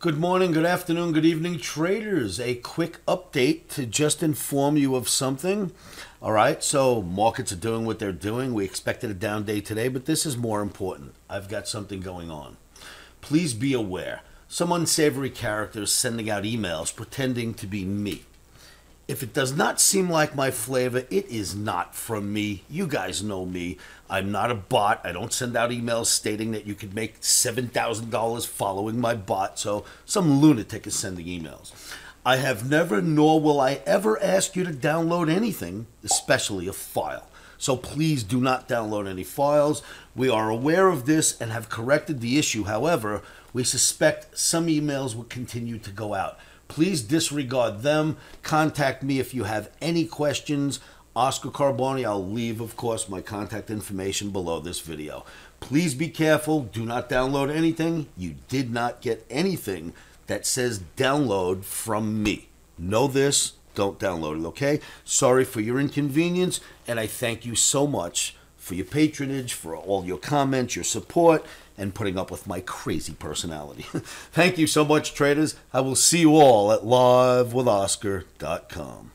Good morning, good afternoon, good evening, traders. A quick update to just inform you of something. All right, so markets are doing what they're doing. We expected a down day today, but this is more important. I've got something going on. Please be aware. Some unsavory characters sending out emails pretending to be me. If it does not seem like my flavor, it is not from me. You guys know me. I'm not a bot. I don't send out emails stating that you could make $7,000 following my bot, so some lunatic is sending emails. I have never, nor will I ever ask you to download anything, especially a file. So please do not download any files. We are aware of this and have corrected the issue. However, we suspect some emails will continue to go out. Please disregard them. Contact me if you have any questions. Oscar Carboni, I'll leave, of course, my contact information below this video. Please be careful. Do not download anything. You did not get anything that says download from me. Know this. Don't download it, okay? Sorry for your inconvenience, and I thank you so much for your patronage, for all your comments, your support, and putting up with my crazy personality. Thank you so much, traders. I will see you all at livewithoscar.com.